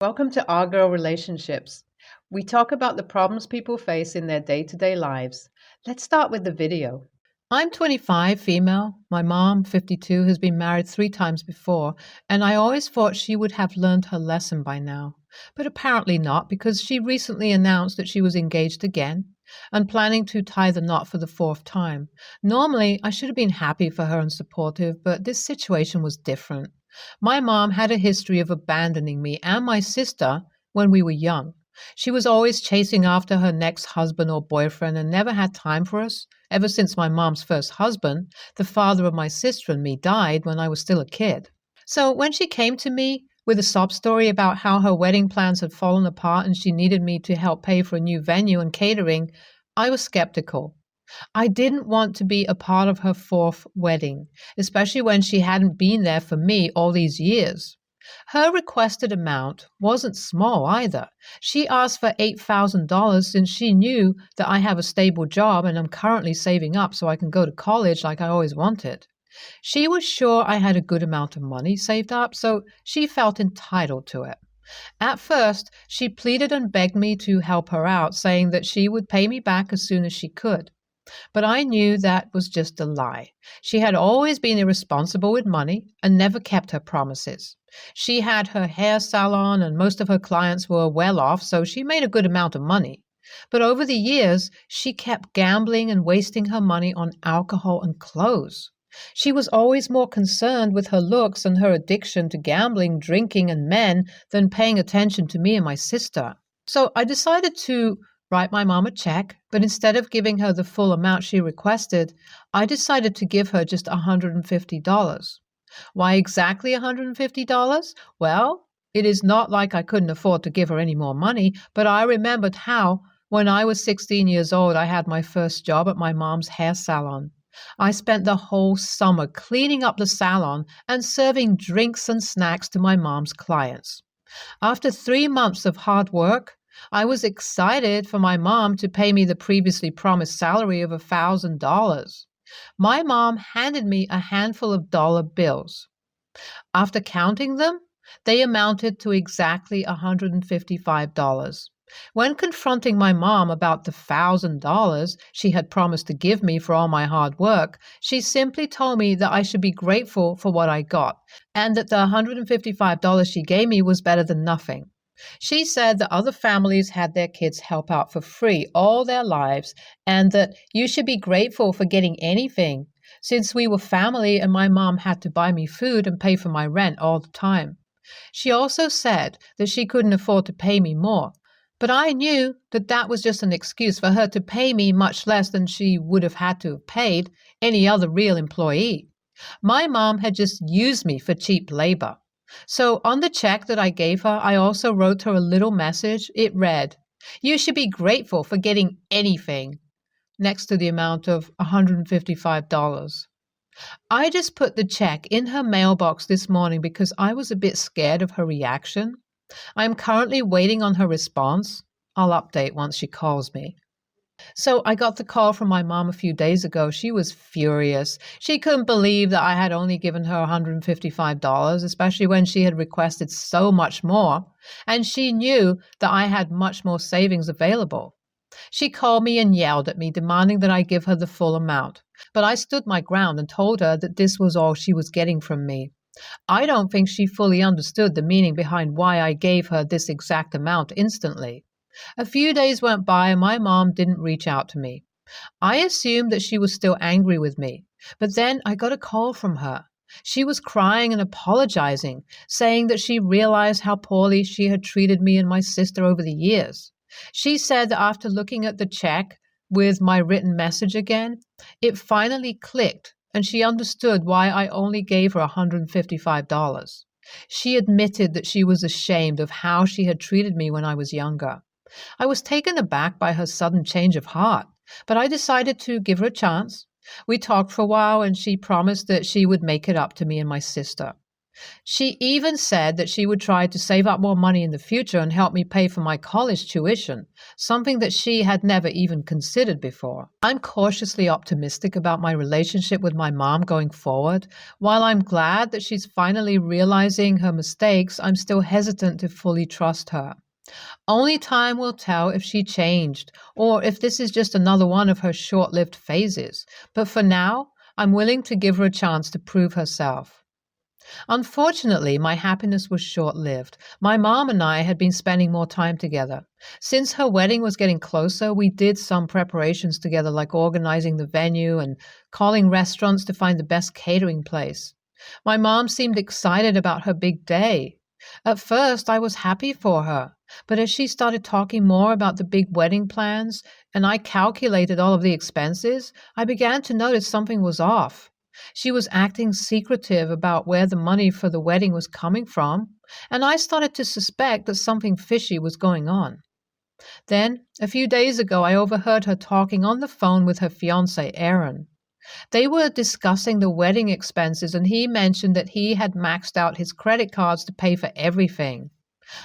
Welcome to Our Girl Relationships. We talk about the problems people face in their day-to-day lives. Let's start with the video. I'm 25, female. My mom, 52, has been married 3 times before, and I always thought she would have learned her lesson by now. But apparently not, because she recently announced that she was engaged again and planning to tie the knot for the 4th time. Normally, I should have been happy for her and supportive, but this situation was different. My mom had a history of abandoning me and my sister when we were young. She was always chasing after her next husband or boyfriend and never had time for us. Ever since my mom's first husband, the father of my sister and me, died when I was still a kid. So when she came to me with a sob story about how her wedding plans had fallen apart and she needed me to help pay for a new venue and catering, I was skeptical. I didn't want to be a part of her 4th wedding, especially when she hadn't been there for me all these years. Her requested amount wasn't small either. She asked for $8,000 since she knew that I have a stable job and I'm currently saving up so I can go to college like I always wanted. She was sure I had a good amount of money saved up, so she felt entitled to it. At first, she pleaded and begged me to help her out, saying that she would pay me back as soon as she could. But I knew that was just a lie. She had always been irresponsible with money and never kept her promises. She had her hair salon and most of her clients were well off, so she made a good amount of money. But over the years, she kept gambling and wasting her money on alcohol and clothes. She was always more concerned with her looks and her addiction to gambling, drinking, and men than paying attention to me and my sister. So I decided to write my mom a check, but instead of giving her the full amount she requested, I decided to give her just $150. Why exactly $150? Well, it is not like I couldn't afford to give her any more money, but I remembered how, when I was 16 years old, I had my first job at my mom's hair salon. I spent the whole summer cleaning up the salon and serving drinks and snacks to my mom's clients. After 3 months of hard work, I was excited for my mom to pay me the previously promised salary of $1,000. My mom handed me a handful of dollar bills. After counting them, they amounted to exactly $155. When confronting my mom about the $1,000 she had promised to give me for all my hard work, she simply told me that I should be grateful for what I got and that the $155 she gave me was better than nothing. She said that other families had their kids help out for free all their lives and that you should be grateful for getting anything, since we were family and my mom had to buy me food and pay for my rent all the time. She also said that she couldn't afford to pay me more, but I knew that that was just an excuse for her to pay me much less than she would have had to have paid any other real employee. My mom had just used me for cheap labor. So on the check that I gave her, I also wrote her a little message. It read, "You should be grateful for getting anything," next to the amount of $155. I just put the check in her mailbox this morning because I was a bit scared of her reaction. I am currently waiting on her response. I'll update once she calls me. So I got the call from my mom a few days ago. She was furious. She couldn't believe that I had only given her $155, especially when she had requested so much more, and she knew that I had much more savings available. She called me and yelled at me, demanding that I give her the full amount. But I stood my ground and told her that this was all she was getting from me. I don't think she fully understood the meaning behind why I gave her this exact amount instantly. A few days went by and my mom didn't reach out to me. I assumed that she was still angry with me, but then I got a call from her. She was crying and apologizing, saying that she realized how poorly she had treated me and my sister over the years. She said that after looking at the check with my written message again, it finally clicked and she understood why I only gave her $155. She admitted that she was ashamed of how she had treated me when I was younger. I was taken aback by her sudden change of heart, but I decided to give her a chance. We talked for a while and she promised that she would make it up to me and my sister. She even said that she would try to save up more money in the future and help me pay for my college tuition, something that she had never even considered before. I'm cautiously optimistic about my relationship with my mom going forward. While I'm glad that she's finally realizing her mistakes, I'm still hesitant to fully trust her. Only time will tell if she changed or if this is just another one of her short-lived phases. But for now, I'm willing to give her a chance to prove herself. Unfortunately, my happiness was short-lived. My mom and I had been spending more time together. Since her wedding was getting closer, we did some preparations together, like organizing the venue and calling restaurants to find the best catering place. My mom seemed excited about her big day. At first, I was happy for her, but as she started talking more about the big wedding plans and I calculated all of the expenses, I began to notice something was off. She was acting secretive about where the money for the wedding was coming from, and I started to suspect that something fishy was going on. Then, a few days ago, I overheard her talking on the phone with her fiancé, Aaron. They were discussing the wedding expenses, and he mentioned that he had maxed out his credit cards to pay for everything.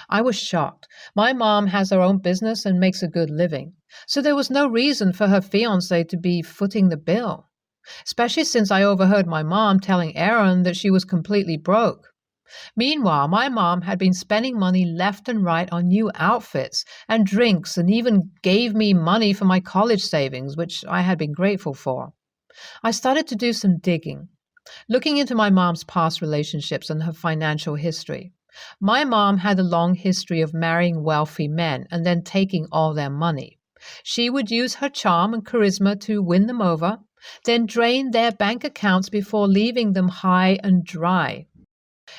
I was shocked. My mom has her own business and makes a good living, so there was no reason for her fiancé to be footing the bill, especially since I overheard my mom telling Aaron that she was completely broke. Meanwhile, my mom had been spending money left and right on new outfits and drinks and even gave me money for my college savings, which I had been grateful for. I started to do some digging, looking into my mom's past relationships and her financial history. My mom had a long history of marrying wealthy men and then taking all their money. She would use her charm and charisma to win them over, then drain their bank accounts before leaving them high and dry.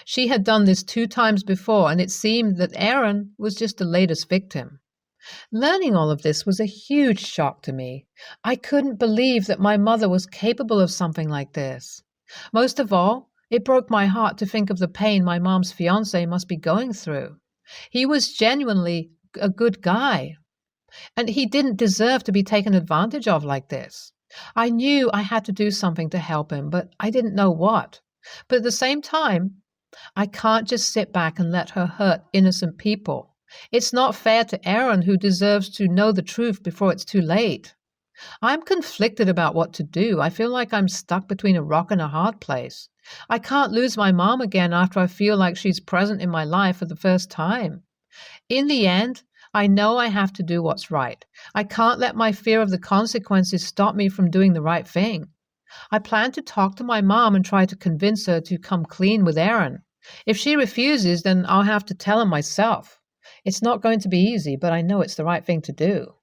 She had done this 2 times before, and it seemed that Aaron was just the latest victim. Learning all of this was a huge shock to me. I couldn't believe that my mother was capable of something like this. Most of all, it broke my heart to think of the pain my mom's fiancé must be going through. He was genuinely a good guy, and he didn't deserve to be taken advantage of like this. I knew I had to do something to help him, but I didn't know what. But at the same time, I can't just sit back and let her hurt innocent people. It's not fair to Aaron, who deserves to know the truth before it's too late. I'm conflicted about what to do. I feel like I'm stuck between a rock and a hard place. I can't lose my mom again after I feel like she's present in my life for the first time. In the end, I know I have to do what's right. I can't let my fear of the consequences stop me from doing the right thing. I plan to talk to my mom and try to convince her to come clean with Aaron. If she refuses, then I'll have to tell her myself. It's not going to be easy, but I know it's the right thing to do.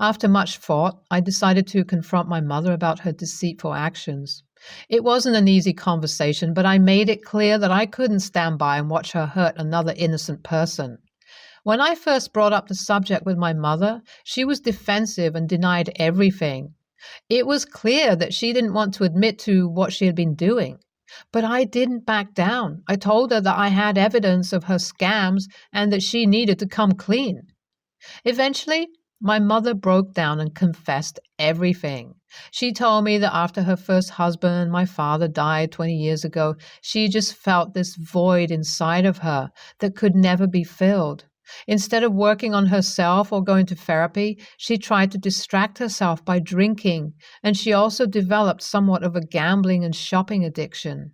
After much thought, I decided to confront my mother about her deceitful actions. It wasn't an easy conversation, but I made it clear that I couldn't stand by and watch her hurt another innocent person. When I first brought up the subject with my mother, she was defensive and denied everything. It was clear that she didn't want to admit to what she had been doing. But I didn't back down. I told her that I had evidence of her scams and that she needed to come clean. Eventually, my mother broke down and confessed everything. She told me that after her first husband, my father, died 20 years ago, she just felt this void inside of her that could never be filled. Instead of working on herself or going to therapy, she tried to distract herself by drinking, and she also developed somewhat of a gambling and shopping addiction.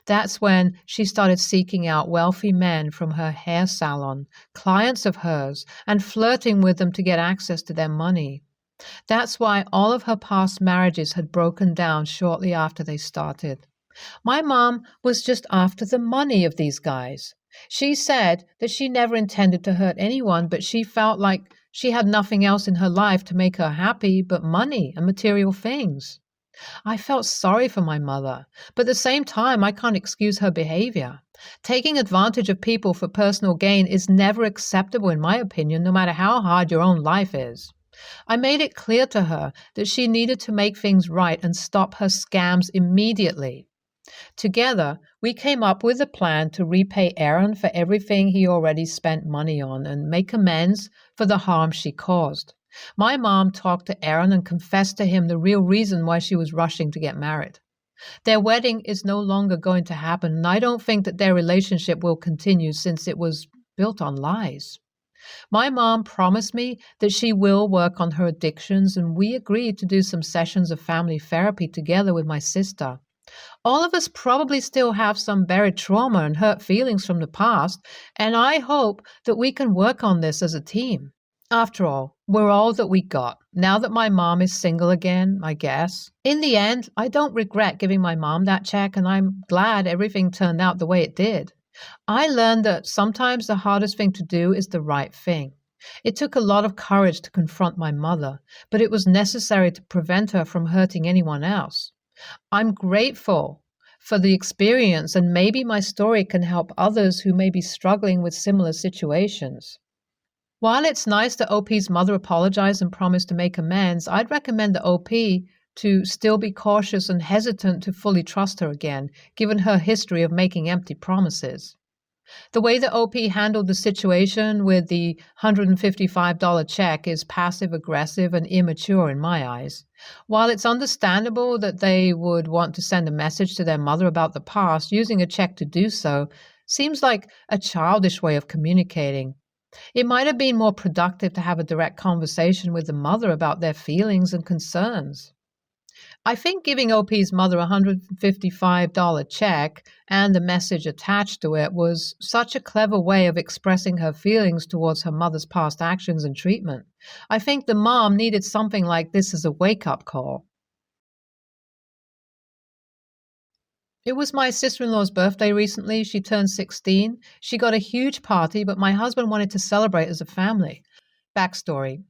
That's when she started seeking out wealthy men from her hair salon, clients of hers, and flirting with them to get access to their money. That's why all of her past marriages had broken down shortly after they started. My mom was just after the money of these guys. She said that she never intended to hurt anyone, but she felt like she had nothing else in her life to make her happy but money and material things. I felt sorry for my mother, but at the same time, I can't excuse her behavior. Taking advantage of people for personal gain is never acceptable, in my opinion, no matter how hard your own life is. I made it clear to her that she needed to make things right and stop her scams immediately. Together, we came up with a plan to repay Aaron for everything he already spent money on and make amends for the harm she caused. My mom talked to Aaron and confessed to him the real reason why she was rushing to get married. Their wedding is no longer going to happen, and I don't think that their relationship will continue since it was built on lies. My mom promised me that she will work on her addictions, and we agreed to do some sessions of family therapy together with my sister. All of us probably still have some buried trauma and hurt feelings from the past, and I hope that we can work on this as a team. After all, we're all that we got. Now that my mom is single again, I guess. In the end, I don't regret giving my mom that check, and I'm glad everything turned out the way it did. I learned that sometimes the hardest thing to do is the right thing. It took a lot of courage to confront my mother, but it was necessary to prevent her from hurting anyone else. I'm grateful for the experience, and maybe my story can help others who may be struggling with similar situations. While it's nice that OP's mother apologized and promised to make amends, I'd recommend the OP to still be cautious and hesitant to fully trust her again, given her history of making empty promises. The way that OP handled the situation with the $155 check is passive-aggressive and immature in my eyes. While it's understandable that they would want to send a message to their mother about the past, using a check to do so seems like a childish way of communicating. It might have been more productive to have a direct conversation with the mother about their feelings and concerns. I think giving OP's mother a $155 check and the message attached to it was such a clever way of expressing her feelings towards her mother's past actions and treatment. I think the mom needed something like this as a wake-up call. It was my sister-in-law's birthday recently. She turned 16. She got a huge party, but my husband wanted to celebrate as a family. Backstory.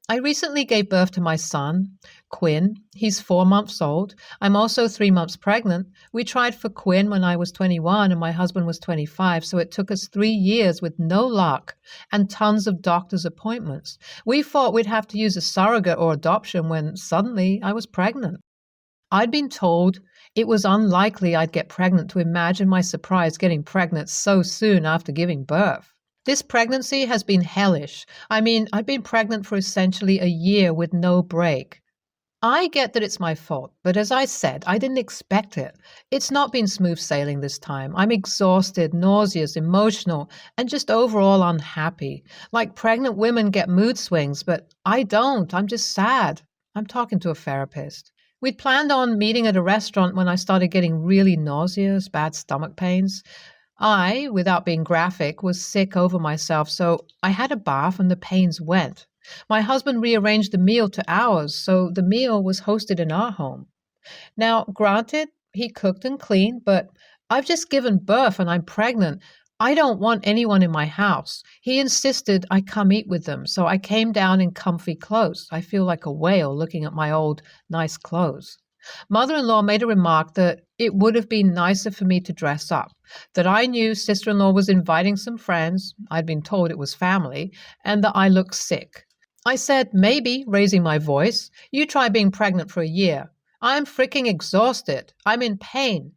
I recently gave birth to my son, Quinn. He's 4 months old. I'm also 3 months pregnant. We tried for Quinn when I was 21 and my husband was 25, so it took us 3 years with no luck and tons of doctor's appointments. We thought we'd have to use a surrogate or adoption when suddenly I was pregnant. I'd been told it was unlikely I'd get pregnant to imagine my surprise getting pregnant so soon after giving birth. This pregnancy has been hellish. I've been pregnant for essentially a year with no break. I get that it's my fault, but as I said, I didn't expect it. It's not been smooth sailing this time. I'm exhausted, nauseous, emotional, and just overall unhappy. Like pregnant women get mood swings, but I don't. I'm just sad. I'm talking to a therapist. We'd planned on meeting at a restaurant when I started getting really nauseous, bad stomach pains. I, without being graphic, was sick over myself, so I had a bath and the pains went. My husband rearranged the meal to ours, so the meal was hosted in our home. Now, granted, he cooked and cleaned, but I've just given birth and I'm pregnant. I don't want anyone in my house. He insisted I come eat with them, so I came down in comfy clothes. I feel like a whale looking at my old, nice clothes. Mother-in-law made a remark that it would have been nicer for me to dress up, that I knew sister-in-law was inviting some friends, I'd been told it was family, and that I looked sick. I said, maybe, raising my voice, you try being pregnant for a year. I'm freaking exhausted. I'm in pain.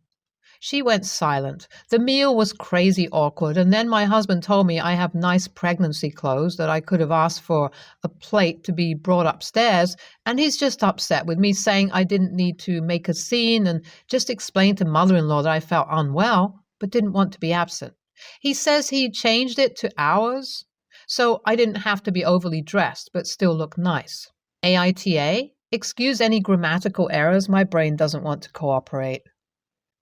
She went silent. The meal was crazy awkward, and then my husband told me I have nice pregnancy clothes, that I could have asked for a plate to be brought upstairs, and he's just upset with me, saying I didn't need to make a scene and just explain to mother-in-law that I felt unwell, but didn't want to be absent. He says he changed it to hours, so I didn't have to be overly dressed, but still look nice. AITA? Excuse any grammatical errors, my brain doesn't want to cooperate.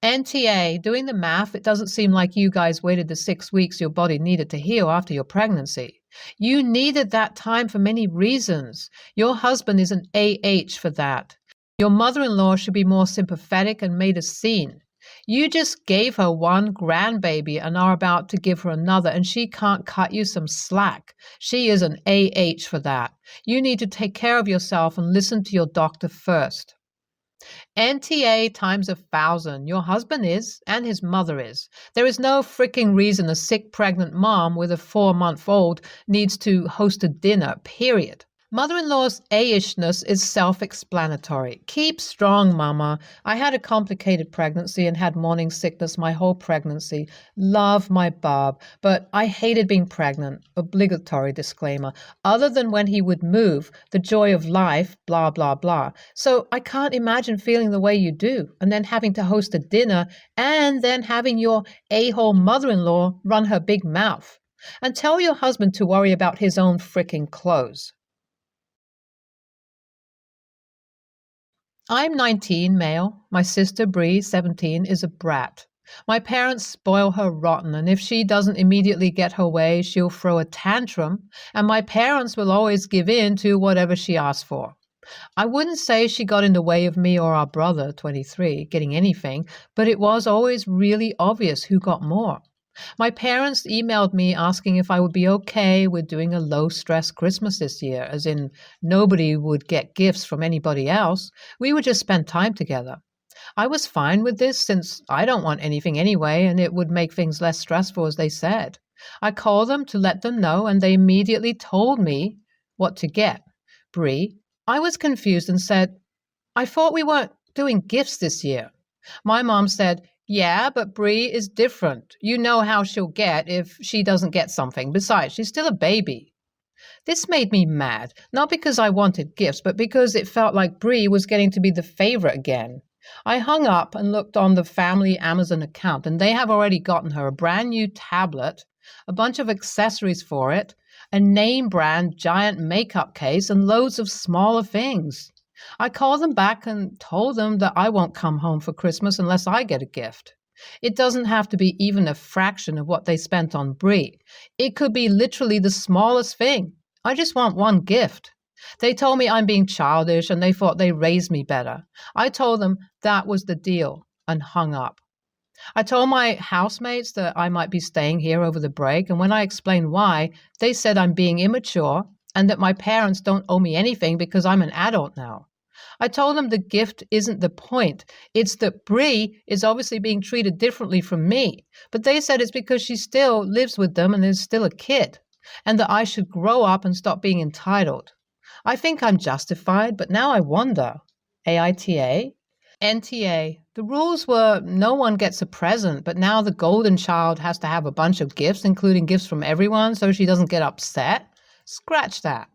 NTA, doing the math, it doesn't seem like you guys waited the 6 weeks your body needed to heal after your pregnancy. You needed that time for many reasons. Your husband is an AH for that. Your mother-in-law should be more sympathetic and made a scene. You just gave her one grandbaby and are about to give her another, and she can't cut you some slack. She is an AH for that. You need to take care of yourself and listen to your doctor first. NTA times 1,000. Your husband is, and his mother is. There is no freaking reason a sick pregnant mom with a 4-month-old needs to host a dinner, period. Mother-in-law's A-ishness is self-explanatory. Keep strong, mama. I had a complicated pregnancy and had morning sickness my whole pregnancy. Love my Bob, but I hated being pregnant. Obligatory disclaimer. Other than when he would move, the joy of life, blah, blah, blah. So I can't imagine feeling the way you do, and then having to host a dinner, and then having your a-hole mother-in-law run her big mouth. And tell your husband to worry about his own fricking clothes. I'm 19, male. My sister, Bree, 17, is a brat. My parents spoil her rotten, and if she doesn't immediately get her way, she'll throw a tantrum, and my parents will always give in to whatever she asks for. I wouldn't say she got in the way of me or our brother, 23, getting anything, but it was always really obvious who got more. My parents emailed me asking if I would be okay with doing a low-stress Christmas this year, as in nobody would get gifts from anybody else. We would just spend time together. I was fine with this since I don't want anything anyway, and it would make things less stressful, as they said. I called them to let them know, and they immediately told me what to get. Bree, I was confused and said, I thought we weren't doing gifts this year. My mom said, yeah, but Bree is different. You know how she'll get if she doesn't get something. Besides, she's still a baby. This made me mad, not because I wanted gifts, but because it felt like Bree was getting to be the favorite again. I hung up and looked on the family Amazon account, and they have already gotten her a brand new tablet, a bunch of accessories for it, a name brand giant makeup case, and loads of smaller things. I called them back and told them that I won't come home for Christmas unless I get a gift. It doesn't have to be even a fraction of what they spent on Brie. It could be literally the smallest thing. I just want one gift. They told me I'm being childish and they thought they raised me better. I told them that was the deal and hung up. I told my housemates that I might be staying here over the break, and when I explained why, they said I'm being immature and that my parents don't owe me anything because I'm an adult now. I told them the gift isn't the point. It's that Bree is obviously being treated differently from me. But they said it's because she still lives with them and is still a kid, and that I should grow up and stop being entitled. I think I'm justified, but now I wonder. AITA? NTA. The rules were no one gets a present, but now the golden child has to have a bunch of gifts, including gifts from everyone, so she doesn't get upset. Scratch that.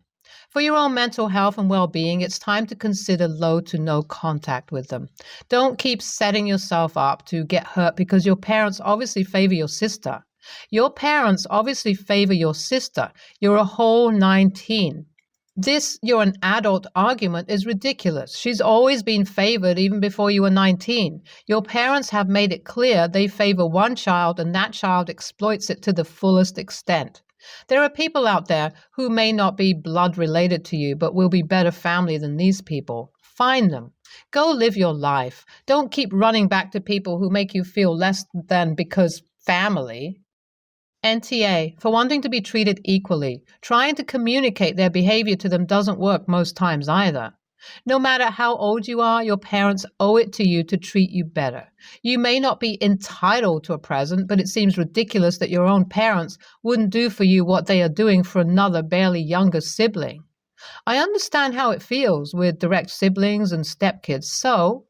For your own mental health and well-being, it's time to consider low to no contact with them. Don't keep setting yourself up to get hurt because your parents obviously favor your sister. Your parents obviously favor your sister. You're a whole 19. This "you're an adult" argument is ridiculous. She's always been favored even before you were 19. Your parents have made it clear they favor one child and that child exploits it to the fullest extent. There are people out there who may not be blood related to you, but will be better family than these people. Find them. Go live your life. Don't keep running back to people who make you feel less than because family. NTA, for wanting to be treated equally. Trying to communicate their behavior to them doesn't work most times either. No matter how old you are, your parents owe it to you to treat you better. You may not be entitled to a present, but it seems ridiculous that your own parents wouldn't do for you what they are doing for another barely younger sibling. I understand how it feels with direct siblings and stepkids, so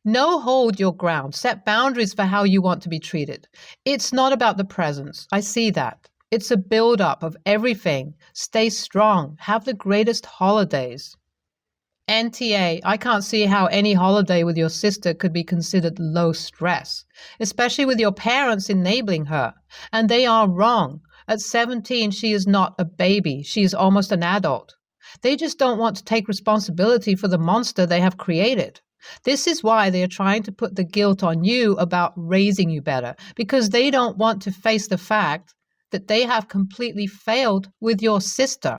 hold your ground. Set boundaries for how you want to be treated. It's not about the presents. I see that. It's a build-up of everything. Stay strong. Have the greatest holidays. NTA, I can't see how any holiday with your sister could be considered low stress, especially with your parents enabling her. And they are wrong. At 17, she is not a baby. She is almost an adult. They just don't want to take responsibility for the monster they have created. This is why they are trying to put the guilt on you about raising you better, because they don't want to face the fact that they have completely failed with your sister.